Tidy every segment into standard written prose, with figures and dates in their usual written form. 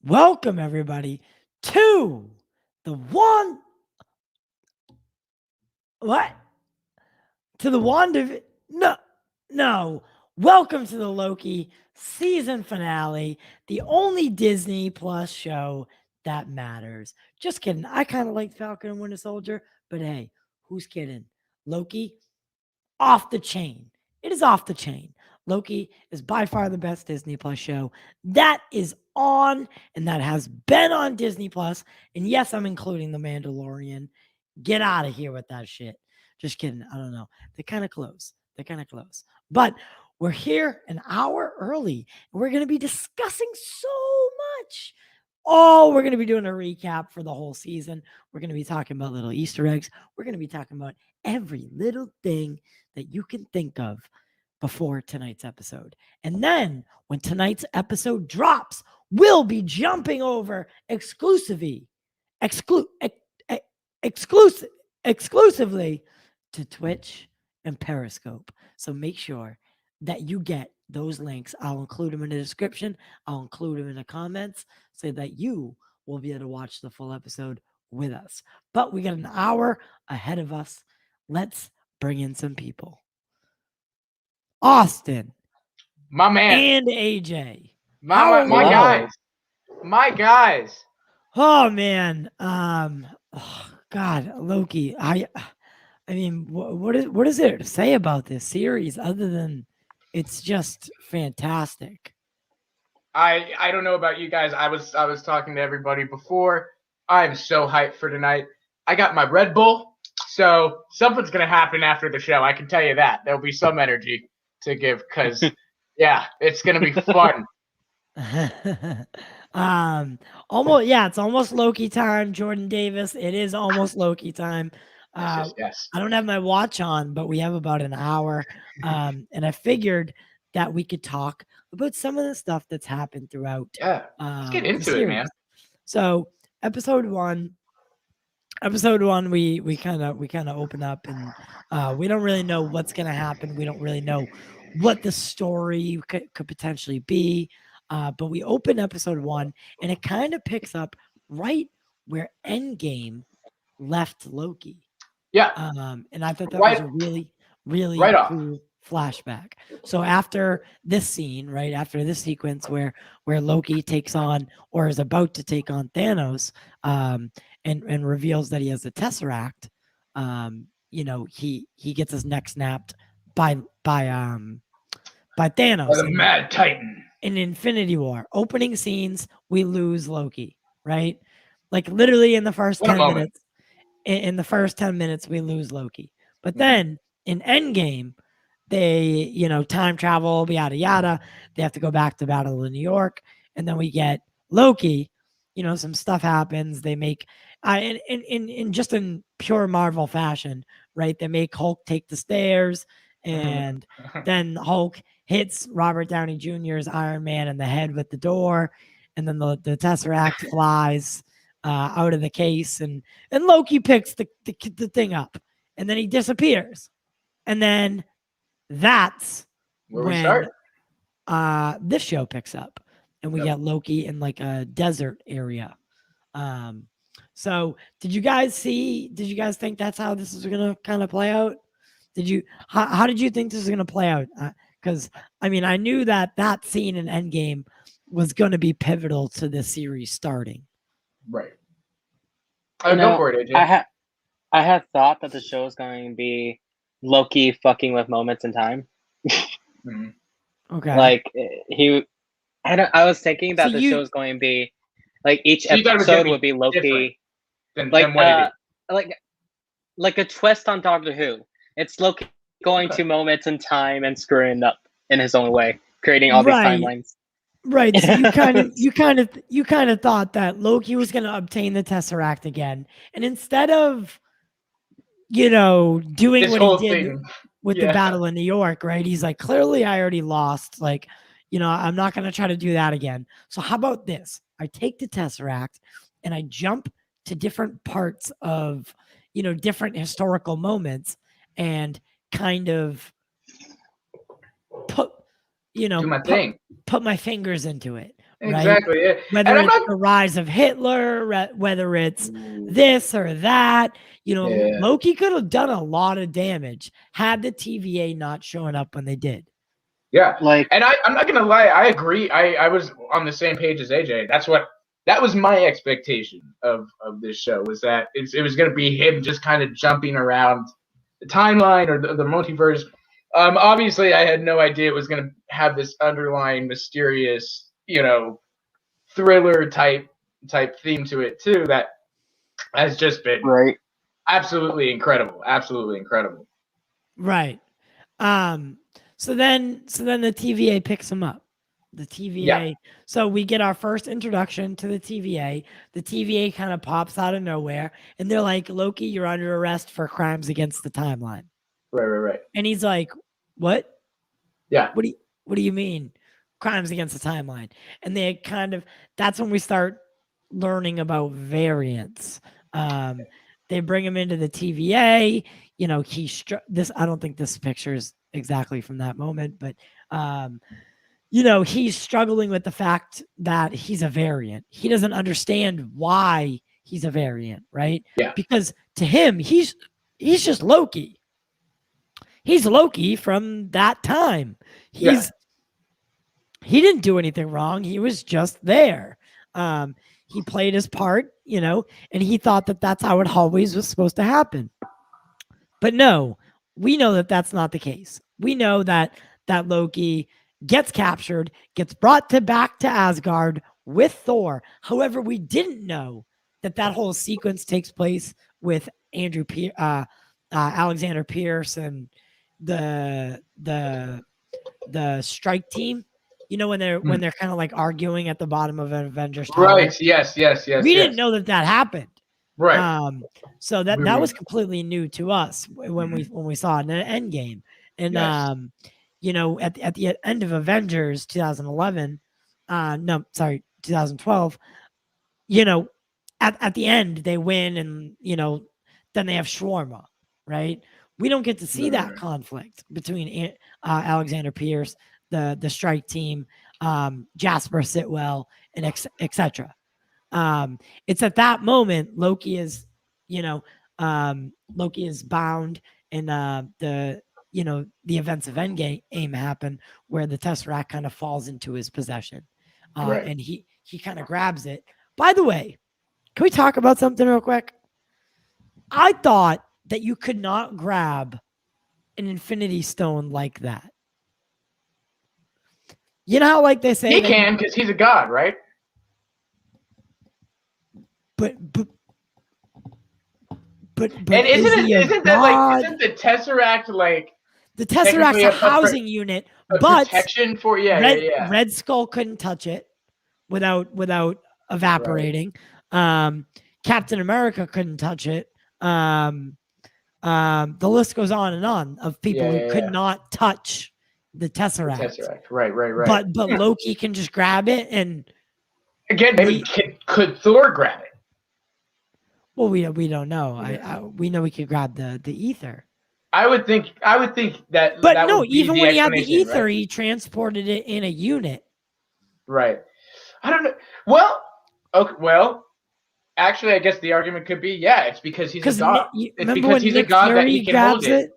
Welcome everybody to the one what? To the Wanda no. Welcome to the Loki season finale, the only Disney Plus show that matters. Just kidding. I kind of like Falcon and Winter Soldier, but hey, who's kidding? Loki off the chain. It is off the chain. Loki is by far the best Disney Plus show that is on and that has been on Disney Plus. And yes, I'm including The Mandalorian. Get out of here with that shit. Just kidding. I don't know. They're kind of close. But we're here an hour early and we're going to be discussing so much. Oh, we're going to be doing a recap for the whole season. We're going to be talking about little Easter eggs. We're going to be talking about every little thing that you can think of before tonight's episode. And then when tonight's episode drops, we'll be jumping over exclusively to Twitch and Periscope. So make sure that you get those links. I'll include them in the description. I'll include them in the comments so that you will be able to watch the full episode with us. But we got an hour ahead of us. Let's bring in some people. Austin. My man. And AJ. My guys. Oh man. God, Loki. I mean, what is there to say about this series other than it's just fantastic? I don't know about you guys. I was talking to everybody before. I'm so hyped for tonight. I got my Red Bull, so something's gonna happen after the show. I can tell you that. There'll be some energy to give because yeah, it's gonna be fun. It's almost Loki time. Jordan Davis, it is almost Loki time. Yes. I don't have my watch on, but we have about an hour. And I figured that we could talk about some of the stuff that's happened throughout. Yeah, let's get into it, man. So episode one, we kind of open up and we don't really know what's gonna happen. We don't really know what the story could potentially be. But we open episode one and it kind of picks up right where Endgame left Loki. Yeah. And I thought that was a really, really cool flashback. So after this scene, right after this sequence where Loki takes on or is about to take on Thanos, and reveals that he has the Tesseract, he gets his neck snapped by Thanos. By the Mad Titan. In Infinity War, opening scenes, we lose Loki, right? Like literally in the first 10 minutes. In the first 10 minutes, we lose Loki. But then in Endgame, they, time travel, yada, yada. They have to go back to Battle of New York. And then we get Loki, some stuff happens. They make, in just in pure Marvel fashion, right? They make Hulk take the stairs. And then Hulk hits Robert Downey Jr.'s Iron Man in the head with the door. And then the Tesseract flies out of the case, and Loki picks the thing up, and then he disappears, and then that's where when we start. This show picks up, and we get Loki in like a desert area. So did you guys think that's how this is gonna kind of play out? How did you think this is gonna play out? Because I mean, I knew that scene in Endgame was gonna be pivotal to this series starting. Right. Go for it, AJ. I had thought that the show was going to be Loki fucking with moments in time. Okay. Like I was thinking that the show was going to be like each episode would be Loki. Than like a twist on Doctor Who. It's Loki going to moments in time and screwing up in his own way, creating all these timelines. Right. So you kind of thought that Loki was going to obtain the Tesseract again, and instead of doing this what he did with the Battle of New York, right? He's like, clearly I already lost. Like, I'm not going to try to do that again. So how about this? I take the Tesseract and I jump to different parts of different historical moments and kind of put do my thing. Put my fingers into it, right? Exactly. Yeah. Whether And I'm it's not. the rise of Hitler, whether it's this or that, Yeah. Loki could have done a lot of damage had the TVA not shown up when they did. Yeah. Like, And I'm not gonna lie, I agree. I was on the same page as AJ. That was my expectation of this show, was that it was gonna be him just kind of jumping around the timeline or the multiverse. Obviously I had no idea it was gonna have this underlying mysterious, thriller type theme to it too, that has just been right. absolutely incredible. Absolutely incredible. Right. So then the TVA picks him up. The TVA. Yeah. So we get our first introduction to the TVA. The TVA kind of pops out of nowhere, and they're like, "Loki, you're under arrest for crimes against the timeline." Right. And he's like, "What? Yeah. What do you mean, crimes against the timeline?" And they that's when we start learning about variants. They bring him into the TVA. This. I don't think this picture is exactly from that moment, but he's struggling with the fact that he's a variant. He doesn't understand why he's a variant, right? Yeah. Because to him, he's just Loki. He's Loki from that time. He didn't do anything wrong. He was just there. He played his part, and he thought that that's how it always was supposed to happen. But no, we know that that's not the case. We know that Loki gets captured, gets brought back to Asgard with Thor. However, we didn't know that whole sequence takes place with Alexander Pierce and the strike team. When they're kind of like arguing at the bottom of an Avengers tower. Right. Yes. We didn't know that happened. Right. So that was completely new to us when we saw it in an Endgame. And at the end of Avengers 2011, 2012, at the end they win, and then they have shawarma, right? We don't get to see that conflict between Alexander Pierce, the strike team, Jasper Sitwell, and etc. It's at that moment Loki is bound, and the events of Endgame happen, where the Tesseract kind of falls into his possession, and he kind of grabs it. By the way, can we talk about something real quick? I thought that you could not grab an Infinity Stone like that. You know how, like, they say he can, because he's a god, right? But and isn't the Tesseract like the Tesseract's a housing unit, but protection for Red Skull couldn't touch it without evaporating. Right. Captain America couldn't touch it. The list goes on and on of people who could not touch the Tesseract. Right. But Loki can just grab it, and again, maybe could Thor grab it? Well, we don't know. We know we could grab the ether. I would think that. But that no, would be even when he had the ether, right? he transported it in a unit. Right. I don't know. Well, okay. Well, actually, I guess the argument could be, it's because he's a god. It's because he's a god that he can hold it.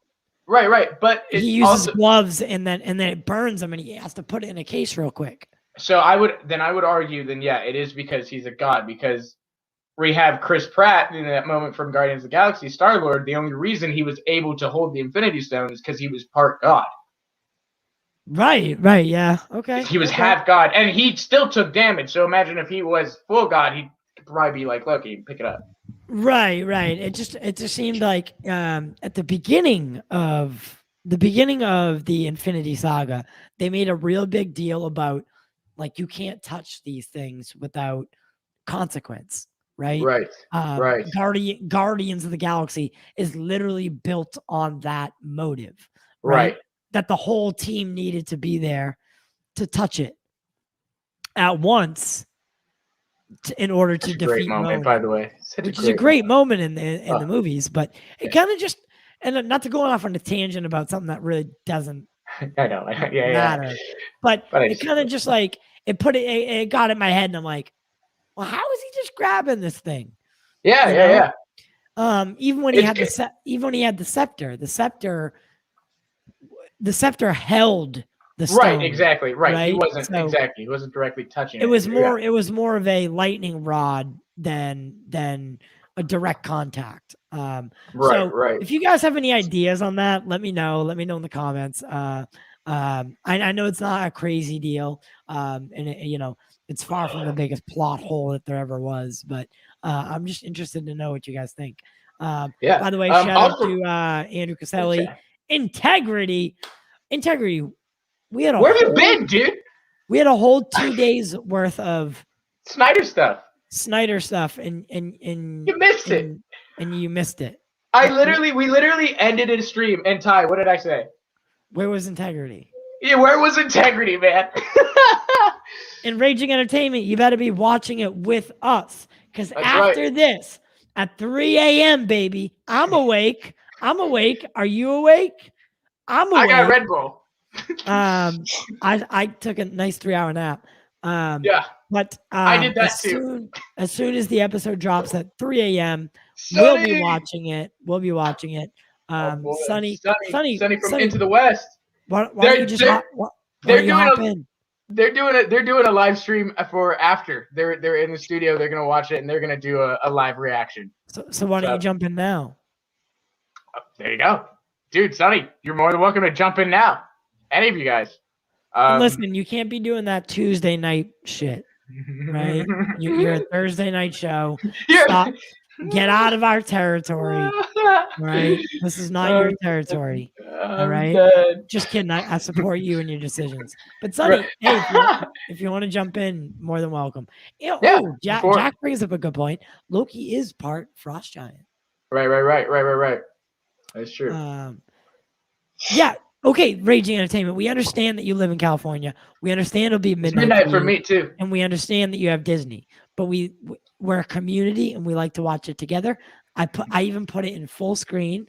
Right. But he uses gloves, and then it burns him, and he has to put it in a case real quick. So I would argue it is because he's a god, because we have Chris Pratt in that moment from Guardians of the Galaxy, Star-Lord. The only reason he was able to hold the Infinity Stone is because he was part god. Right, yeah. Okay. He was half god, and he still took damage. So imagine if he was full god, he'd probably be like Loki and pick it up. Right. It just seemed like at the beginning of the Infinity Saga, they made a real big deal about, like, you can't touch these things without consequence. Right. Guardians of the Galaxy is literally built on that motive. Right. That the whole team needed to be there to touch it at once in order to defeat great moment, by the way. Which is a great moment in the movies, but it kind of just, and not to go off on a tangent about something that really doesn't matter. But it kind of just, like, it got in my head, and I'm like, well, how is he just grabbing this thing? Yeah, You yeah, know? yeah. Even when he had the scepter, the scepter held the stone. Right, exactly. Right. He right? wasn't So exactly. He wasn't directly touching it. it was more. Yeah. It was more of a lightning rod than a direct contact. Right, So right. if you guys have any ideas on that, let me know. Let me know in the comments. I know it's not a crazy deal, and it's far from the biggest plot hole that there ever was, but I'm just interested to know what you guys think. Yeah. By the way, shout out Also, to Andrew Caselli. Integrity. We had a where have you whole, been, dude? we had a whole 2 days worth of Snyder stuff. Snyder stuff, and You missed it. and you missed it. We literally ended a stream. And Ty, what did I say? Where was integrity? Yeah, where was integrity, man? In Raging Entertainment, you better be watching it with us, because after this, at 3 a.m., baby, I'm awake. Are you awake? I'm awake. I got Red Bull. I took a nice 3-hour nap. Yeah. But I did that too. As soon as the episode drops at 3 a.m., Sunny. we'll be watching it. Sunny from Into the West. Why don't you just hop in? They're doing a live stream for after. They're in the studio. They're gonna watch it and they're gonna do a live reaction. So why don't you jump in now? There you go, dude. Sonny, you're more than welcome to jump in now. Any of you guys. Listen, you can't be doing that Tuesday night shit, right? You're a Thursday night show. Stop. Get out of our territory, right? This is not your territory, all right? Just kidding. I support you in your decisions. But Sonny, hey, if you want to jump in, more than welcome. Jack brings up a good point. Loki is part frost giant. Right. That's true. Yeah. Okay, Raging Entertainment. We understand that you live in California. We understand it'll be midnight for me too, and we understand that you have Disney. But we're a community and we like to watch it together. I even put it in full screen,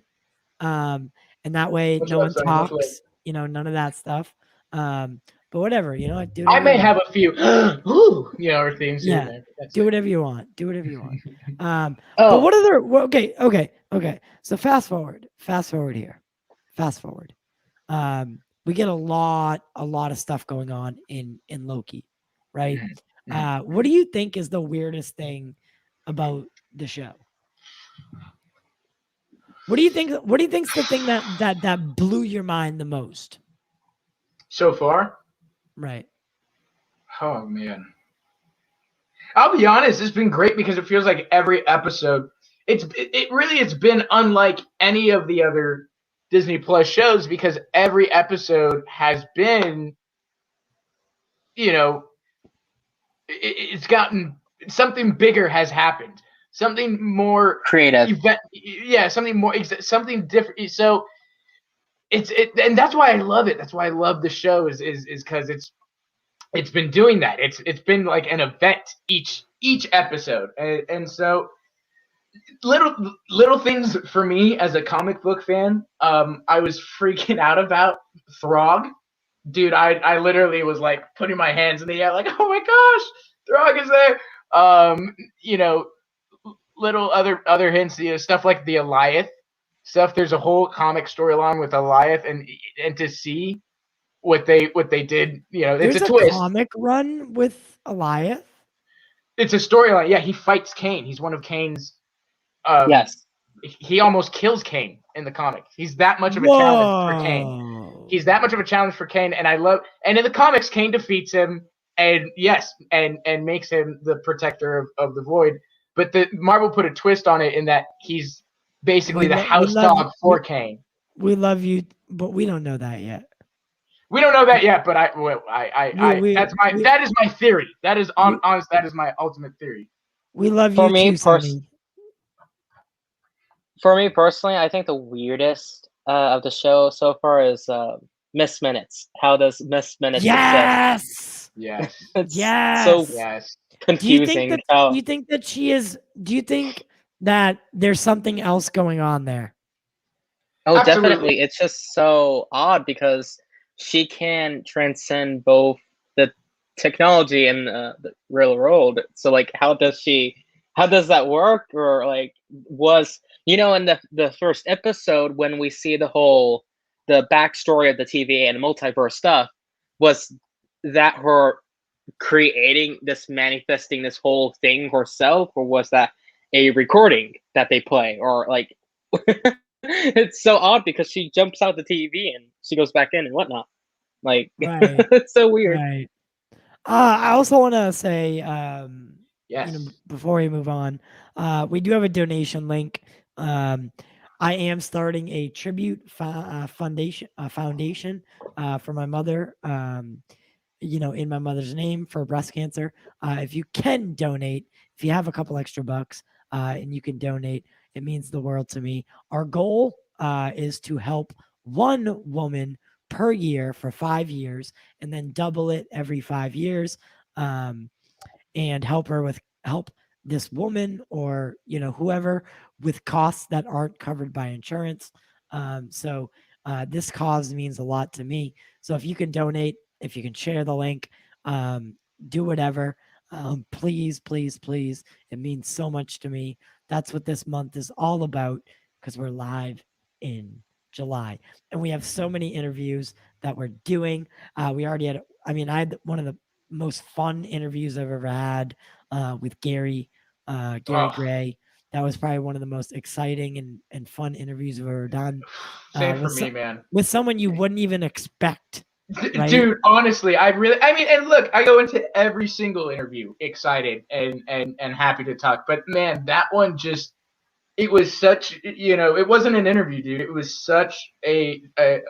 and that way no one talks. None of that stuff. But whatever, I may have a few, or things. Yeah, do whatever you want. But what other? Okay. So fast forward here. We get a lot of stuff going on in Loki, right? What do you think is the weirdest thing about the show? What do you think's the thing that blew your mind the most so far? Right. Oh man, I'll be honest. It's been great because it feels like every episode. It's been unlike any of the other Disney Plus shows because every episode has been, it's gotten something bigger has happened, something more creative, something different. So and that's why I love it. That's why I love the show is because it's been doing that. It's been like an event each episode, and so. Little things for me as a comic book fan. I was freaking out about Throg, dude. I literally was like putting my hands in the air, like, oh my gosh, Throg is there. Little other hints, stuff like the Alioth stuff. There's a whole comic storyline with Alioth, and to see what they did, There's it's a twist. Comic run with Alioth. It's a storyline. Yeah, he fights Kane. He's one of Kane's. Yes. He almost kills Kane in the comic. He's that much of a challenge for Kane. He's that much of a challenge for Kane, and and in the comics, Kane defeats him, and makes him the protector of the Void. But the Marvel put a twist on it in that he's basically the house dog for Kane. We love you, but we don't know that yet. We don't know that yet, but that is my theory. That is honest. That is my ultimate theory. We love you too, Sonny. For me personally, I think the weirdest of the show so far is Miss Minutes. How does Miss Minutes exist? Yes. It's yes. so Do confusing. you think that she is? Do you think that there's something else going on there? Oh, Absolutely. Definitely. It's just so odd because she can transcend both the technology in the real world. So like, how does that work? Or like, was, in the first episode when we see the backstory of the TVA and multiverse stuff, was that her creating this, manifesting this whole thing herself, or was that a recording that they play? Or like, it's so odd because she jumps out the TV and she goes back in and whatnot. Like, Right. it's so weird. Right. I also want to say, Yes. before we move on, we do have a donation link. I am starting a tribute foundation for my mother. In my mother's name for breast cancer. If you can donate, if you have a couple extra bucks, and you can donate, it means the world to me. Our goal is to help one woman per year for 5 years, and then double it every 5 years, and help this woman, or whoever, with costs that aren't covered by insurance. So this cause means a lot to me. So if you can donate, if you can share the link, do whatever. Please, please, please. It means so much to me. That's what this month is all about, because we're live in July. And we have so many interviews that we're doing. We already had, I had one of the most fun interviews I've ever had with Gary Gray. That was probably one of the most exciting and fun interviews I've ever done. Same for me, man. With someone you wouldn't even expect. Right? Dude, honestly, and look, I go into every single interview excited and happy to talk. But man, that one just, it was such, it wasn't an interview, dude. It was such in the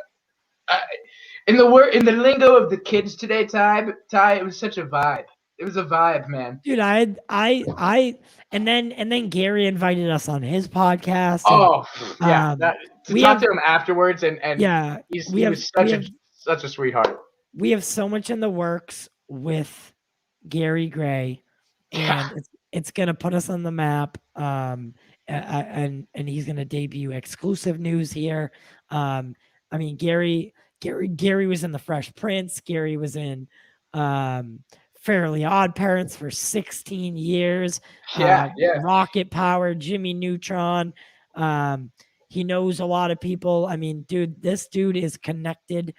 lingo of the kids today, Ty, it was such a vibe. It was a vibe, man. Dude, and then Gary invited us on his podcast. We talked to him afterwards, and yeah, he was such a sweetheart. We have so much in the works with Gary Gray, and it's gonna put us on the map. And he's gonna debut exclusive news here. Gary was in The Fresh Prince. Gary was in Fairly Odd Parents for 16 years. Rocket Power, Jimmy Neutron. He knows a lot of people. Dude, this dude is connected.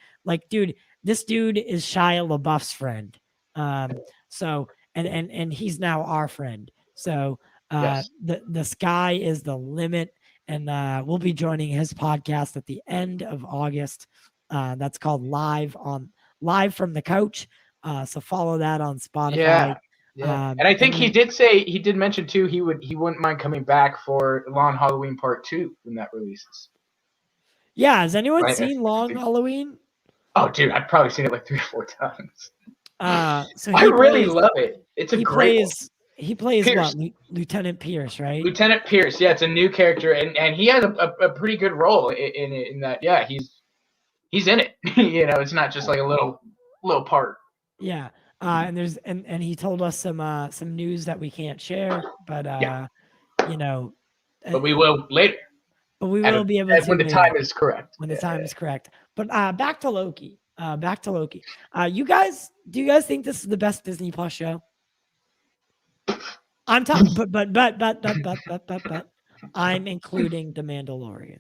This dude is Shia LaBeouf's friend. So he's now our friend. So the sky is the limit, and we'll be joining his podcast at the end of August. That's called Live from the Couch. So follow that on Spotify. Yeah. And I think he did mention too, he wouldn't mind coming back for Long Halloween Part 2 when that releases. Yeah, has anyone seen Long Halloween? Oh, dude, I've probably seen it like 3 or 4 times. So I really love it. It's a great one. He plays Pierce. what? Lieutenant Pierce, right? Lieutenant Pierce, yeah, it's a new character, and he has a pretty good role in that. Yeah, he's in it. It's not just like a little part. Yeah. And he told us some news that we can't share, but but we will later. But we will be able to when the time is correct. When the time is correct. But back to Loki. You guys, do you guys think this is the best Disney Plus show? I'm talking, but I'm including The Mandalorian.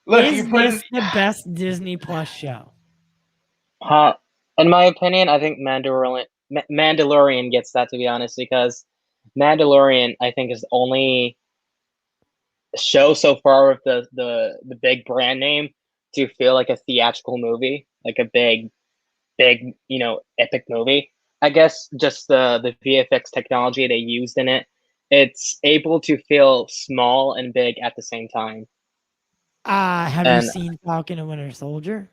Look, is this the best Disney Plus show? In my opinion, I think Mandalorian gets that, to be honest, because Mandalorian, I think, is the only show so far with the big brand name to feel like a theatrical movie, like a big, epic movie. I guess just the VFX technology they used in it, it's able to feel small and big at the same time. Have you seen Falcon and Winter Soldier?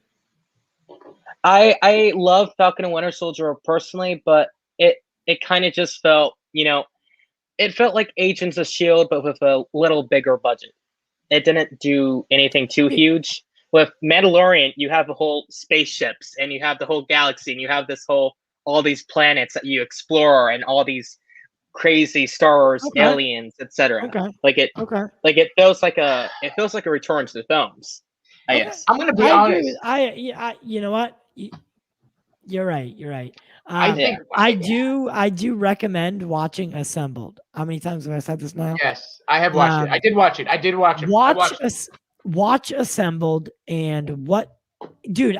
I love Falcon and Winter Soldier personally, but it kind of just felt, it felt like Agents of S.H.I.E.L.D., but with a little bigger budget. It didn't do anything too huge. With Mandalorian, you have the whole spaceships, and you have the whole galaxy, and you have all these planets that you explore, and all these crazy Star Wars Okay. aliens, etc. Okay. Like it feels like a return to the films. I Okay. guess. I'm gonna be I agree honest. with you know what? You're right. You're right. I think I do recommend watching Assembled. How many times have I said this now? yes, I have watched it. I did watch it. I did watch it. I watched it. Watch Assembled and what, dude,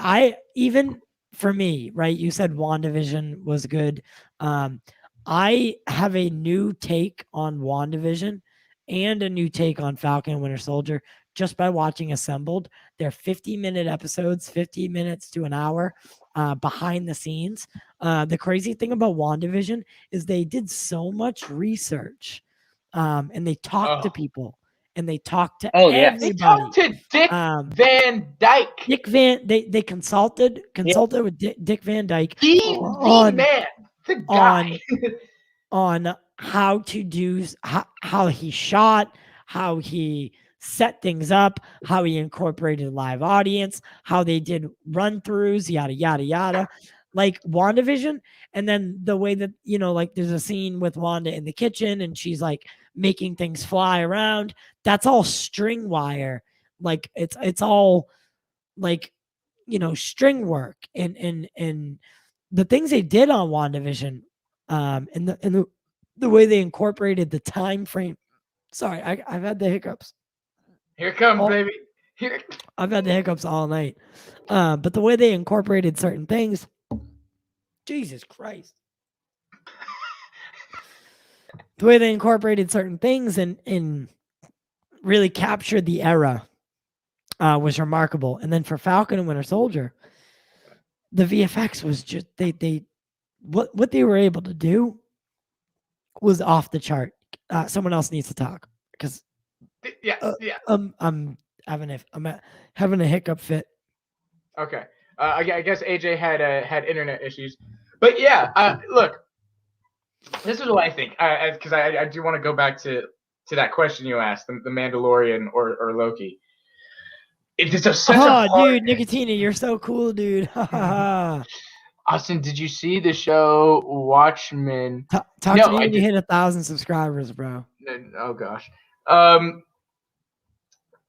even for me, right? You said WandaVision was good. I have a new take on WandaVision and a new take on Falcon and Winter Soldier just by watching Assembled. They're 50-minute episodes, 50 minutes to an hour behind the scenes. The crazy thing about WandaVision is they did so much research and they talked to people and they talked to everybody. They talked to Dick Van Dyke. They consulted with Dick Van Dyke the man, the guy. on how to do how he shot, how he set things up, how he incorporated live audience, how they did run throughs, yada yada yada. Like WandaVision, and then the way that like there's a scene with Wanda in the kitchen and she's like making things fly around. That's all string wire. Like it's all like string work and the things they did on WandaVision, and the way they incorporated the time frame. Sorry, I've had the hiccups. Here comes, baby. Here. I've had the hiccups all night. But the way they incorporated certain things, Jesus Christ. The way they incorporated certain things and really captured the era was remarkable. And then for Falcon and Winter Soldier, the VFX was just what they were able to do was off the chart. Someone else needs to talk because I'm having a hiccup fit. Okay. I guess AJ had internet issues, but yeah. Look, this is what I think. Because I do want to go back to that question you asked, the Mandalorian or Loki. It's such a hard... dude, Nicotina, you're so cool, dude. Austin, did you see the show Watchmen? Talk to me when you hit 1,000 subscribers, bro. Oh gosh.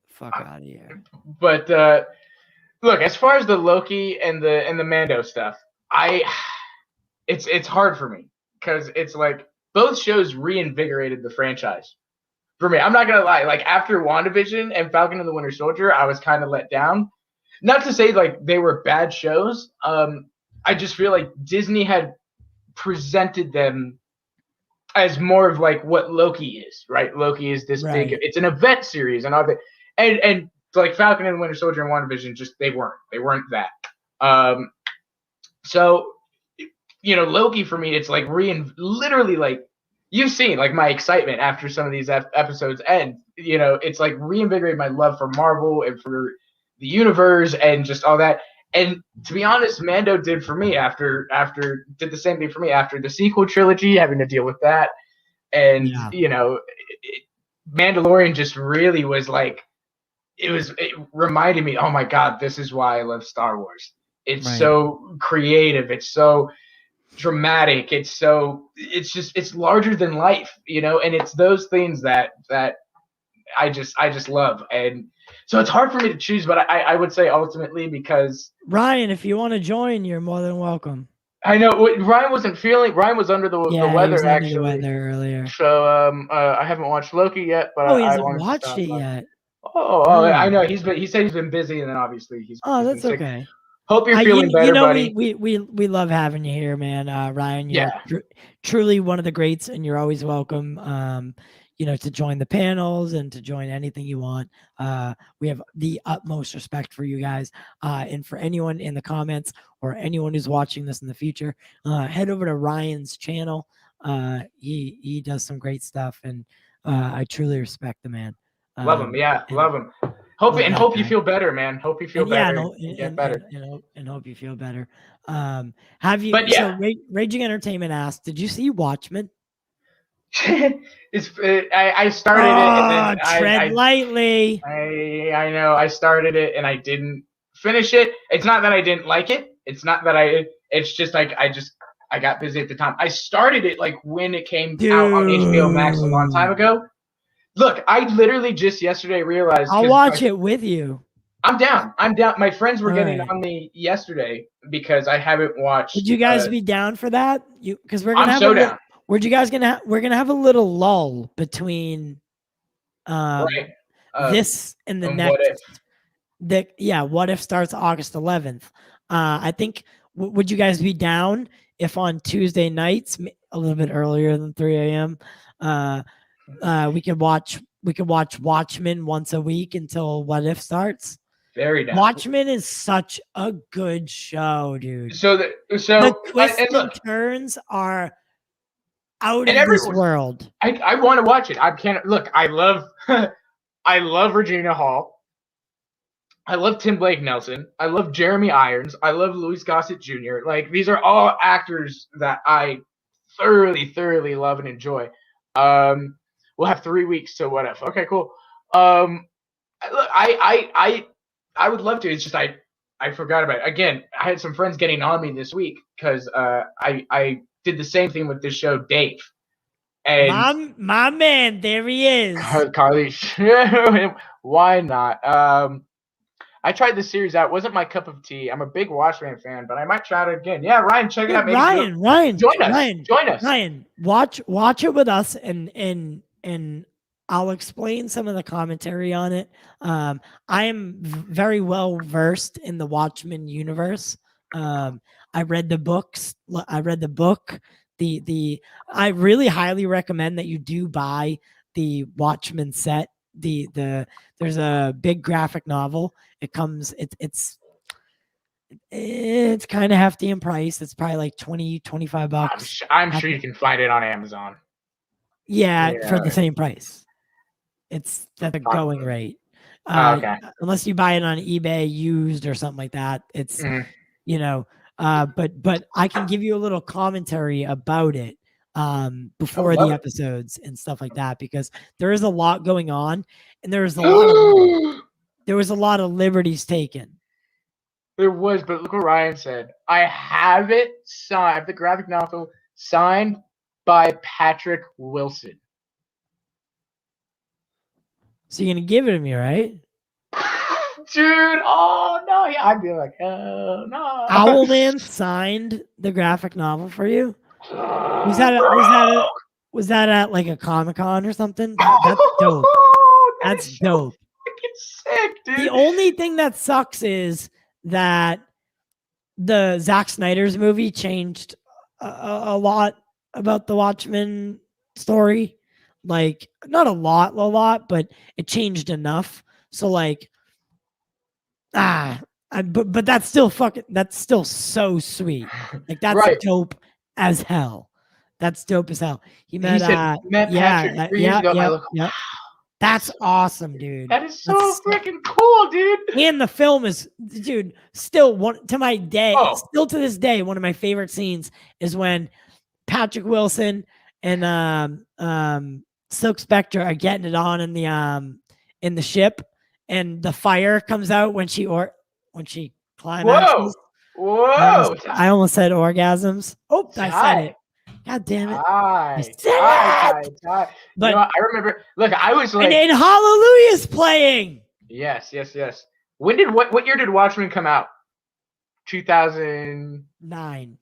Fuck out of here. But look, as far as the Loki and the Mando stuff, it's hard for me because it's like both shows reinvigorated the franchise. For me, I'm not gonna lie. Like after WandaVision and Falcon and the Winter Soldier, I was kind of let down. Not to say like they were bad shows. I just feel like Disney had presented them as more of like what Loki is, right? Loki is this big. It's an event series and all that, and like Falcon and Winter Soldier and WandaVision, just they weren't that. So Loki for me, it's like literally like. You've seen like my excitement after some of these episodes end. It's like reinvigorated my love for Marvel and for the universe and just all that. And to be honest, Mando did for me did the same thing for me after the sequel trilogy, having to deal with that. And Mandalorian just really was like, it reminded me, oh my God, this is why I love Star Wars. It's so creative. It's so dramatic. It's larger than life, and it's those things that I just love. And so it's hard for me to choose, but I would say ultimately because Ryan, if you want to join, you're more than welcome. I know Ryan was under the weather, he was actually. Under the weather earlier. So I haven't watched Loki yet, but he hasn't I watched it yet. I know he said he's been busy, and then obviously he's that's been okay. Hope you're feeling better, buddy. We love having you here, man. Ryan, you're truly one of the greats, and you're always welcome. To join the panels and to join anything you want. We have the utmost respect for you guys. And for anyone in the comments or anyone who's watching this in the future, head over to Ryan's channel. He does some great stuff, and I truly respect the man. Love him, love him. Hope you feel better, man. Hope you feel better. Get better. And hope you feel better. Have you? But so Raging Entertainment asked, did you see Watchmen? I started it and then tread lightly. I know I started it and I didn't finish it. It's not that I didn't like it. It's not that it's just like I got busy at the time. I started it like when it came out on HBO Max a long time ago. Look, I literally just yesterday realized. I'll watch it with you. I'm down. I'm down. My friends were All getting right. on me yesterday because I haven't watched. Would you guys be down for that? Because we're gonna I'm have so down. We're gonna have a little lull between Right. this and the and next. What If? What If starts August 11th. I think. Would you guys be down if on Tuesday nights, a little bit earlier than 3 a.m., we could watch Watchmen once a week until What If starts? Very down. Watchmen is such a good show, dude. So the twists and turns are out of this world. I want to watch it. I can't look. I love I love Regina Hall. I love Tim Blake Nelson. I love Jeremy Irons. I love Louis Gossett Jr. Like, these are all actors that I thoroughly love and enjoy. We'll have 3 weeks to What If. Okay, cool. Look, I would love to. It's just I forgot about it. Again, I had some friends getting on me this week because I did the same thing with this show, Dave. And my man, there he is. Carly, why not? I tried the series out. It wasn't my cup of tea. I'm a big Watchmen fan, but I might try it again. Yeah, Ryan, check it out. Maybe Ryan, join us. Ryan, watch it with us, and I'll explain some of the commentary on it. I am very well versed in the Watchmen universe. I read the books. I read the book. I really highly recommend that you do buy the Watchmen set. There's a big graphic novel. It comes. It's kind of hefty in price. It's probably like $20-$25. I'm sure you can find it on Amazon. Yeah, for the same price. It's at the going rate. Okay. Unless you buy it on eBay used or something like that. It's but I can give you a little commentary about it before the episodes and stuff like that, because there is a lot going on, and there was a lot of liberties taken. There was, but look what Ryan said. I have it signed, the graphic novel signed by Patrick Wilson. So you're gonna give it to me, right? Dude, oh no, yeah, I'd be like, oh no. Owlman signed the graphic novel for you? Was that at like a Comic-Con or something? That's dope. That's dope. Sick, dude. The only thing that sucks is that the Zack Snyder's movie changed a lot about the Watchmen story. Like, not a lot, but it changed enough. So like, but that's still so sweet. Like, that's dope as hell. That's dope as hell. He met Patrick 3 years ago. Yeah. That's awesome, dude. That is so freaking cool, dude. And the film is, dude, still still to this day, one of my favorite scenes is when Patrick Wilson and Silk Spectre are getting it on in the ship, and the fire comes out when she climaxes. Whoa! I almost said orgasms. Oh, I said it. God damn it! But I remember. Look, I was like, and Hallelujah's playing. Yes. What year did Watchmen come out? 2009.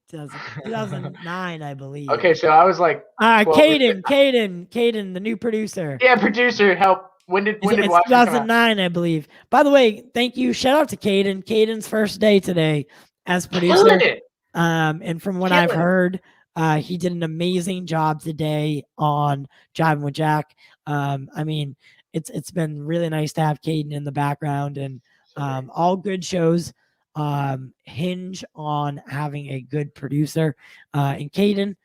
2009, I believe. Okay, so I was like, Caden, the new producer. Yeah, producer, help. When did Watchmen 2009, come out? I believe. By the way, thank you. Shout out to Caden. Caden's first day today as producer. And from what I've heard, he did an amazing job today on Jiving with Jack. I mean, it's been really nice to have Caden in the background, and all good shows hinge on having a good producer. And Caden,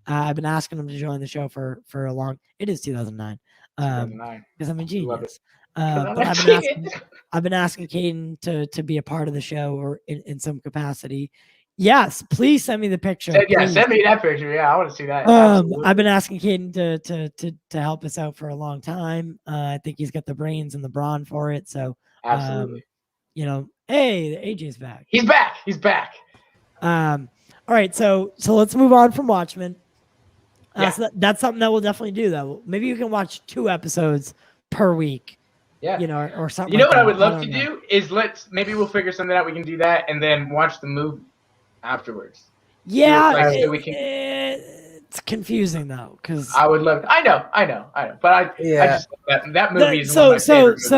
I've been asking him to join the show for a long. It is 2009. Because I'm a genius. But I've been asking Caden to be a part of the show or in some capacity. Yes, please send me the picture. Send me that picture. Yeah, I want to see that. I've been asking Caden to help us out for a long time. I think he's got the brains and the brawn for it. So absolutely. Hey, AJ's back. He's back. All right, so let's move on from Watchmen. Yeah. So that's something that we'll definitely do, though. Maybe you can watch 2 episodes per week, Yeah. you know, or something. You know like what I that. would love don't to know. do is maybe we'll figure something out. We can do that and then watch the movie afterwards. Yeah, Like, so we can. it's confusing though, because I would love. I know. But I just that movie is one of my favorite movies.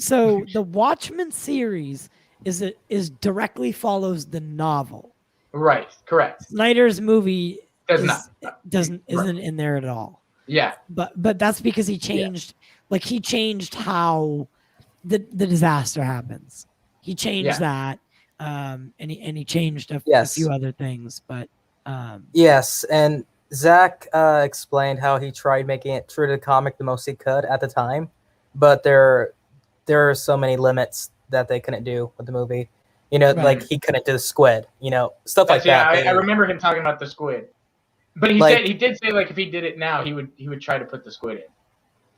so the Watchmen series is directly follows the novel. Right. Correct. Snyder's movie Isn't in there at all. Yeah. But that's because he changed he changed how the disaster happens. He changed that. And he changed a few other things, but yes, and Zach explained how he tried making it true to the comic the most he could at the time, but there are so many limits that they couldn't do with the movie. You know, like he couldn't do the squid, you know, stuff like that. I remember him talking about the squid. But he did say like if he did it now, he would try to put the squid in.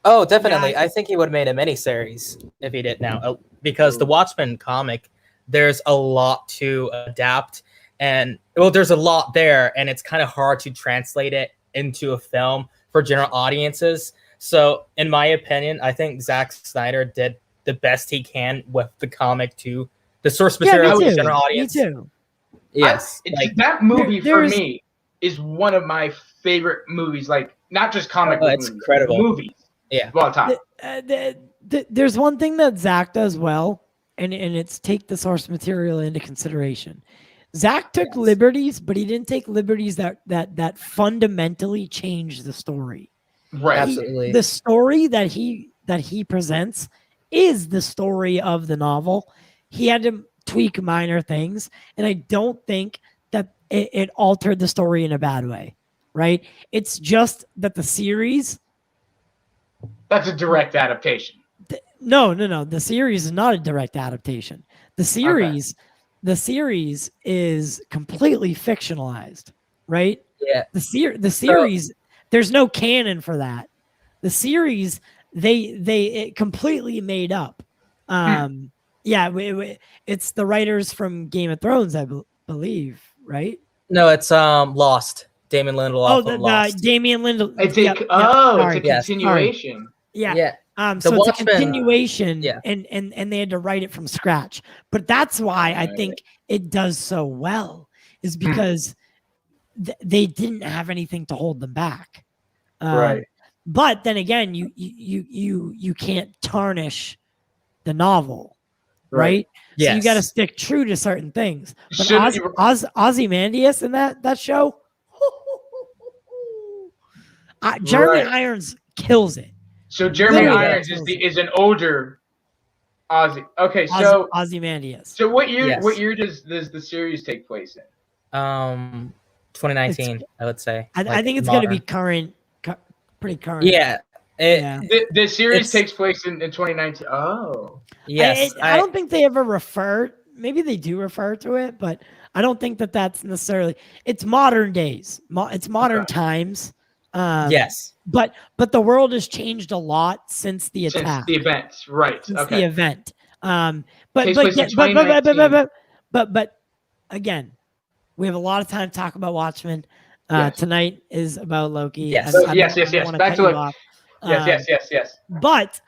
Oh, definitely. Yeah, I think he would have made a miniseries if he did now, because the Watchmen comic, there's a lot to adapt, and there's a lot there, and it's kind of hard to translate it into a film for general audiences. So, in my opinion, I think Zack Snyder did the best he can with the comic to the source material to the general audience. Me too. Yes, that movie for me is one of my favorite movies. Like not just comic book movies, incredible movies. Yeah, well, time. There's one thing that Zach does well, and it's take the source material into consideration. Zach took liberties, but he didn't take liberties that fundamentally changed the story. Right, absolutely. The story that he presents is the story of the novel. He had to tweak minor things, and I don't think that it altered the story in a bad way. Right? It's just that the series. That's a direct adaptation. No. The series is not a direct adaptation. The series is completely fictionalized, right? Yeah. The series, there's no canon for that. The series, it completely made up. It's the writers from Game of Thrones, I believe, right? No, it's Lost. Damon Lindelof. The Damien Lindelof. It's a continuation. Yeah. So it's a continuation, and they had to write it from scratch. But that's why I think it does so well, is because they didn't have anything to hold them back. Right. But then again, you can't tarnish the novel, right? Yes. So you got to stick true to certain things. But Ozymandias in that show, Jeremy Irons kills it. So Jeremy Irons is an older Ozzy. Okay, so Ozymandias. So what year does the series take place in? 2019, I would say. I think it's going to be current, pretty current. Yeah. The series takes place in 2019. Oh. Yes. I don't think they ever refer. Maybe they do refer to it, but I don't think that's necessarily. It's modern days. It's modern times. Yes. But the world has changed a lot since the attack. Since the event, right? Since the event. But again, we have a lot of time to talk about Watchmen. Tonight is about Loki. Yes. Yes. Back to Loki. Yes. But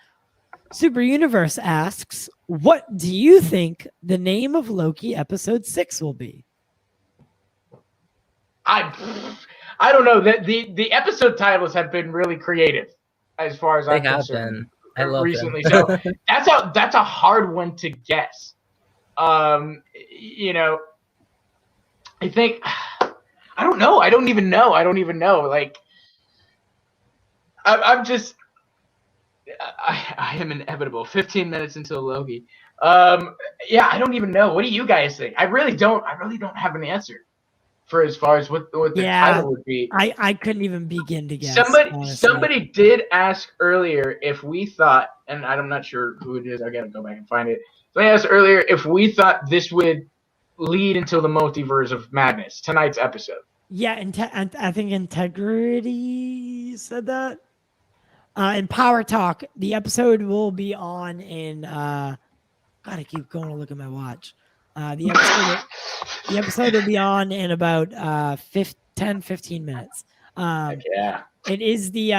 Super Universe asks, what do you think the name of Loki episode 6 will be? I don't know. The episode titles have been really creative, as far as I'm concerned. I love recently. them. So that's a hard one to guess. You know, I think I don't know. I don't even know. Like I'm just I am inevitable. 15 minutes until Loki. I don't even know. What do you guys think? I really don't have an answer for as far as what the title would be. I couldn't even begin to guess. Somebody did ask earlier if we thought, and I'm not sure who it is. I gotta go back and find it. Somebody asked earlier if we thought this would lead into the multiverse of madness. Tonight's episode. Yeah, and I think Integrity said that. In Power Talk, the episode will be on in. God, I keep going to look at my watch. The episode. The episode will be on in about 10-15 minutes. Heck yeah. It is the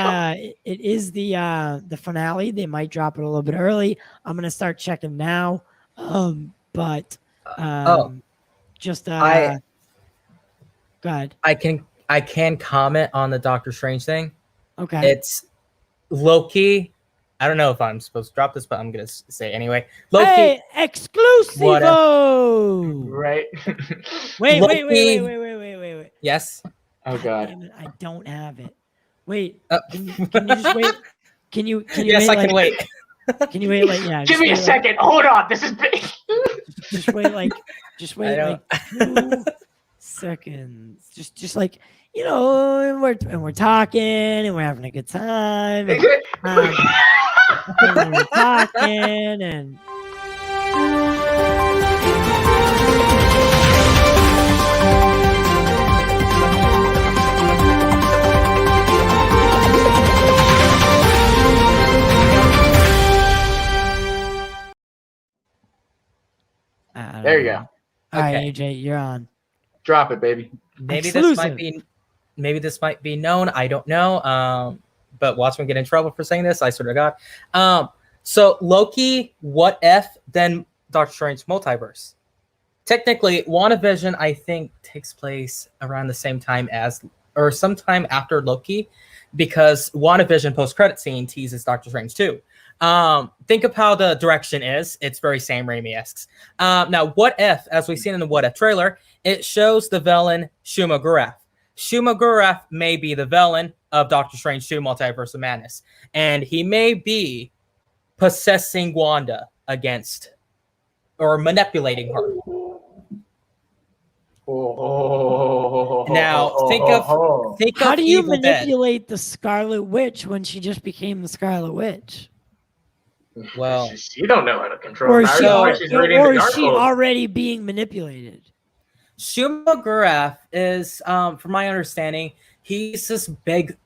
finale. They might drop it a little bit early. I'm gonna start checking now. But just go ahead. I can comment on the Doctor Strange thing. Okay. It's Loki. I don't know if I'm supposed to drop this, but I'm gonna say it anyway. Loki. Hey, exclusivo! Right. Wait. Yes. Oh God. Damn it, I don't have it. Wait. Can you just wait? Can you Yes, wait, I can wait. Can you wait yeah? Give me a second. Hold on. This is big. Just wait like 2 seconds. Just like, and we're talking and we're having a good time. And, and we're talking and There you go. All right, Okay. AJ, you're on. Drop it, baby. Maybe Exclusive. this might be known. I don't know. But Watchmen get in trouble for saying this. I swear to God. So Loki, what if, then Doctor Strange multiverse. Technically, WandaVision, I think, takes place around the same time as, or sometime after Loki, because WandaVision post-credit scene teases Doctor Strange too. Think of how the direction is. It's very Sam Raimi-esque. Now, what if, as we've seen in the What If trailer, it shows the villain Shuma Gorath. Shuma Gorath may be the villain of Doctor Strange 2 Multiverse of Madness, and he may be possessing Wanda against or manipulating her. Now, think of How do you Evil Dead. manipulate the Scarlet Witch when she just became the Scarlet Witch? Well, you don't know how to control Or her. is she, That's why she's reading the is she Darkhold. already being manipulated? Shuma Gorath is, from my understanding, he's this big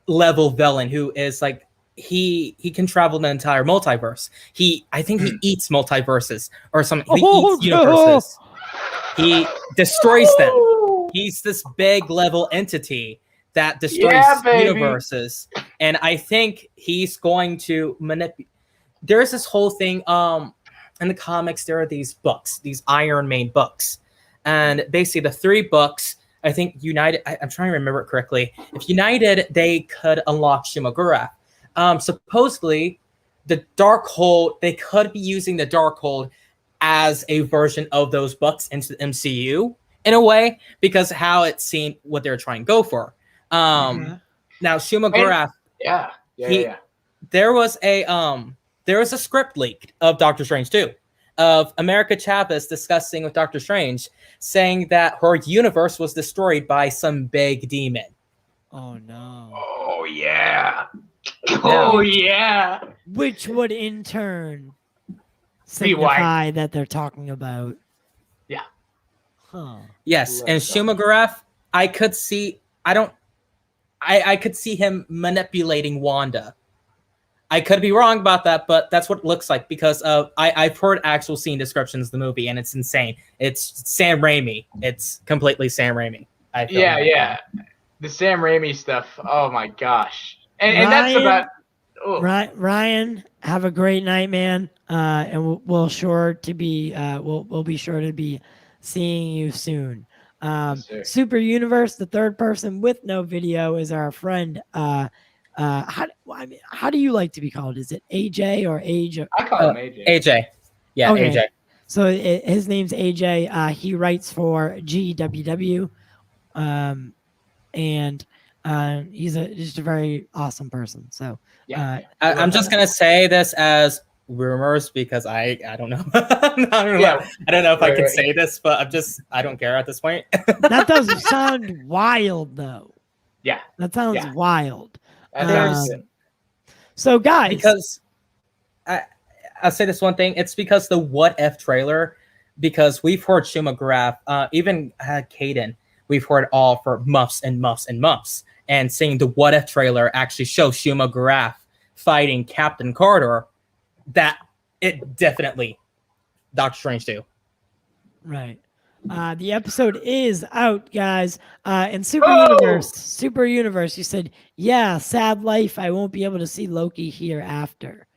level villain who is like he can travel the entire multiverse. I think he eats multiverses or something. He eats universes. He destroys them. He's this big level entity that destroys universes. And I think he's going to manipulate. There's this whole thing in the comics. There are these books, these Iron Man books. And basically the 3 books, I think United, I'm trying to remember it correctly. If United, they could unlock Shuma Gorath. Supposedly, the Darkhold, they could be using the Darkhold as a version of those books into the MCU in a way, because how it's seen what they're trying to go for. Now, Shuma Gorath, there was a script leak of Doctor Strange 2 of America Chavez discussing with Doctor Strange, saying that her universe was destroyed by some big demon. Oh no. Oh yeah. Oh yeah. Which would in turn signify that they're talking about. Yeah. Huh. Yes, and Shuma Gorath, I could see him manipulating Wanda. I could be wrong about that, but that's what it looks like, because I've heard actual scene descriptions of the movie, and it's insane. It's Sam Raimi. It's completely Sam Raimi. Yeah. The Sam Raimi stuff. Oh my gosh. And that's about. Oh. Ryan, have a great night, man. And we'll be sure to be seeing you soon. Yes, Super Universe, the third person with no video, is our friend. How do you like to be called? Is it AJ or Age? I call him AJ. AJ. Yeah, okay. AJ. So his name's AJ. He writes for GWW. And he's just a very awesome person. So I'm just gonna say this as rumors because I don't know. I don't know if I can say this, but I don't care at this point. That does sound wild, though. Yeah, that sounds wild. So guys, because I'll say this one thing. It's because the What If trailer, because we've heard Shuma Gorath, even Caden, we've heard all for months and months and months. And seeing the What If trailer actually show Shuma Gorath fighting Captain Carter, that it definitely Doctor Strange 2. Right. The episode is out, guys. And Oh! Super Universe, you said, yeah, sad life. I won't be able to see Loki hereafter.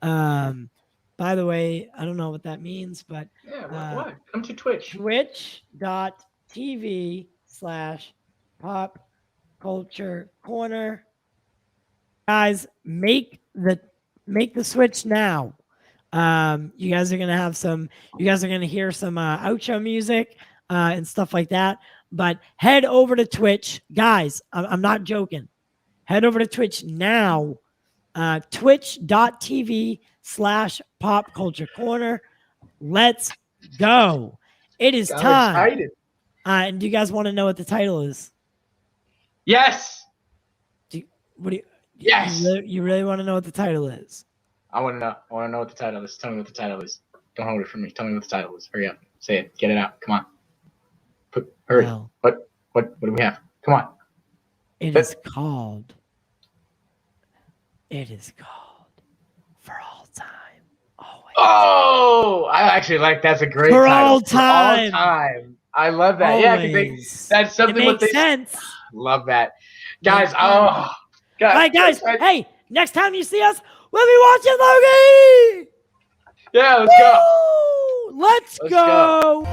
By the way, I don't know what that means, but Yeah, what? Come to Twitch. Twitch.tv/pop culture corner. Guys, make the switch now. You guys are gonna hear some outro music and stuff like that. But head over to Twitch, guys. I'm not joking. Head over to Twitch now. Twitch.tv/pop culture corner. Let's go. It is I'm time. excited. And do you guys want to know what the title is? Yes. Yes. You really want to know what the title is? I want to know. I want to know what the title is. Tell me what the title is. Don't hold it from me. Tell me what the title is. Hurry up. Say it. Get it out. Come on. Hurry. Well, What do we have? Come on. It is called For All Time. Always. Oh, I actually like that's a great For title. All Time. For All Time. I love that. Always. Yeah, that's something it makes what they sense. love that. Guys, God. God. All right, guys. Hey, next time you see us, we'll be watching Loki. Yeah, let's go. Let's go.